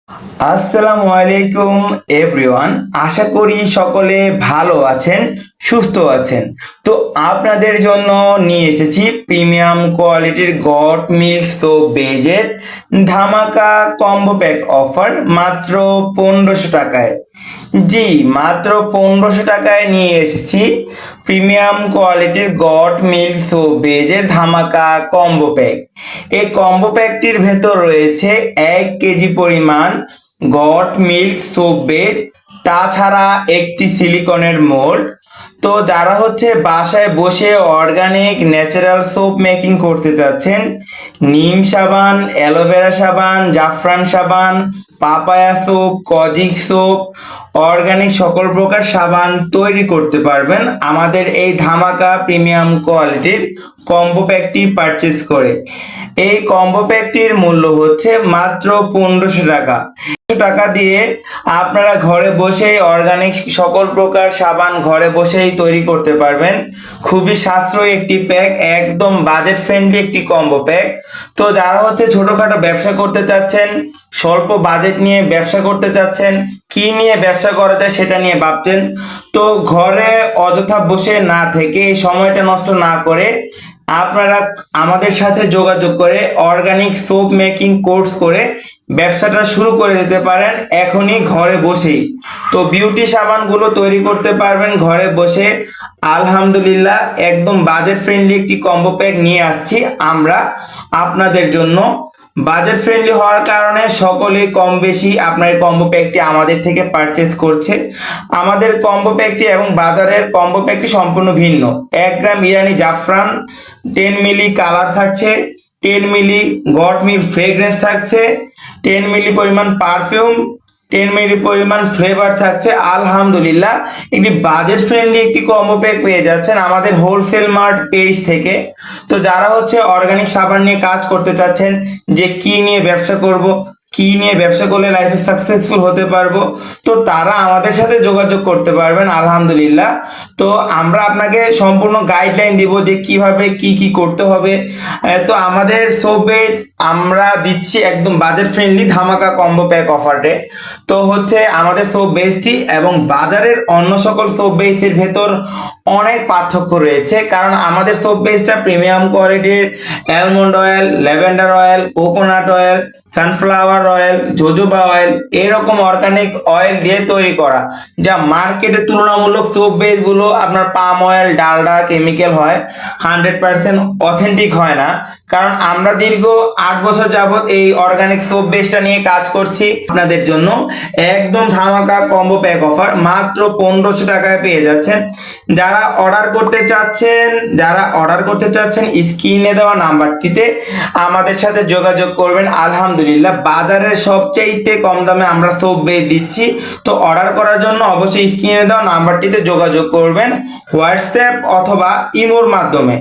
আসসালামু আলাইকুম এভরিওয়ান। আশা করি সকলে ভালো আছেন, সুস্থ আছেন। তো আপনাদের জন্য নিয়ে এসেছি প্রিমিয়াম কোয়ালিটির গট মিল্ক সোপ বেজের ধামাকা কম্বো প্যাক অফার মাত্র 1500 টাকায়। জি, মাত্র 1500 টাকায় নিয়ে এসেছি প্রিমিয়াম কোয়ালিটির গট মিল্ক সোপ বেজের ধামাকা কম্বো প্যাক। এই কম্বো প্যাকটির ভেতর রয়েছে 1 কেজি পরিমাণ গট মিল্ক সোপ বেজ, তাছাড়া একটি সিলিকনের মোল্ড। তো যারা বাসায় বসে অর্গানিক ন্যাচারাল সোপ মেকিং করতে চাচ্ছেন, নিম সাবান, অ্যালোভেরা সাবান, জাফরান সাবান, papaya soap, kojic soap, organic সকল প্রকার সাবান তৈরি করতে পারবেন আমাদের এই ধামাকা প্রিমিয়াম কোয়ালিটির কম্বো প্যাকটি পারচেজ করে। এই কম্বো প্যাকটির মূল্য মাত্র 1500 টাকা। টাকা দিয়ে আপনারা ঘরে বসেই অর্গানিক সকল প্রকার সাবান ঘরে বসেই তৈরি করতে পারবেন। খুবই সাশ্রয়ী একটি প্যাক, একদম বাজেট ফ্রেন্ডলি একটি কম্বো প্যাক। তো যারা ছোটখাটো ব্যবসা করতে চাচ্ছেন, স্বল্প বাজেট নিয়ে ব্যবসা করতে চাচ্ছেন, কি নিয়ে ব্যবসা করা যায় সেটা নিয়ে ভাবছেন, তো ঘরে অযথা বসে না থেকে এই সময়টা নষ্ট না করে আপনারা আমাদের সাথে যোগাযোগ করে অর্গানিক সোপ মেকিং কোর্স করে ব্যবসাটা শুরু করে দিতে পারেন এখনই ঘরে বসেই। তো বিউটি সাবানগুলো তৈরি করতে পারবেন ঘরে বসে। আলহামদুলিল্লাহ, একদম বাজেট ফ্রেন্ডলি একটি কম্বো প্যাক নিয়ে আসছি আমরা আপনাদের জন্য। বাজেট ফ্রেন্ডলি হওয়ার কারণে সকলেই কম বেশি আপনার কম্বো প্যাকটি আমাদের থেকে পারচেজ করছে। আমাদের কম্বো প্যাকটি এবং বাজারের কম্বো প্যাকটি সম্পূর্ণ ভিন্ন। 1 গ্রাম ইরানি জাফরান, 10 মিলি কালার থাকছে, 10 মিলি গট মিল্ক ফ্রেগ্রেন্স থাকছে, 10 মিলি পরিমাণ পারফিউম, 10 মিলি পরিমাণ ফ্লেভার থাকছে। আলহামদুলিল্লাহ, একটি বাজেট ফ্রেন্ডলি একটি কম্বো প্যাক পেয়ে যাচ্ছেন আমাদের হোলসেল মার্ট পেজ থেকে। তো যারা অর্গানিক সাবান নিয়ে কাজ করতে চাচ্ছেন, যে কি নিয়ে ব্যবসা করব, কি নিয়ে ব্যবসা করলে লাইফে সাকসেসফুল হতে পারবো, তো তারা আমাদের সাথে যোগাযোগ করতে পারবেন। আলহামদুলিল্লাহ, তো আমরা আপনাকে সম্পূর্ণ গাইডলাইন দিব যে কিভাবে কি কি করতে হবে। তো আমাদের সোপে আমরা দিচ্ছি একদম বাজেট ফ্রেন্ডলি ধামাকা কম্বো প্যাক অফারে। তো আমাদের সোপ বেসটি এবং বাজারের অন্য সকল সোপ বেসের ভেতর অনেক পার্থক্য রয়েছে, কারণ আমাদের সোপ বেসটা প্রিমিয়াম কোয়ালিটির almond oil, lavender oil, coconut oil, sunflower oil, jojoba oil, এরকম অর্গানিক অয়েল দিয়ে তৈরি করা, যা মার্কেটে তুলনামূলক সোপ বেস গুলো আপনার পাম অয়েল, ডালডা কেমিক্যাল হয়, 100% অথেন্টিক হয় না। কারণ আমরা দীর্ঘ 8 বছর যাবত এই অর্গানিক সোপ বেসটা নিয়ে কাজ করছি আপনাদের জন্য। একদম ধামাকা কম্বো প্যাক অফার মাত্র 1500 টাকায় পেয়ে যাচ্ছেন। যারা অর্ডার করতে চাচ্ছেন স্ক্রিনে দেওয়া নাম্বারটিতে আমাদের সাথে যোগাযোগ করবেন। আলহামদুলিল্লাহ, বাজারের সবচাইতে কম দামে আমরা সোপ বেস দিচ্ছি। তো অর্ডার করার জন্য অবশ্যই স্ক্রিনে দেওয়া নাম্বারটিতে যোগাযোগ করবেন হোয়াটসঅ্যাপ অথবা ইমোর মাধ্যমে।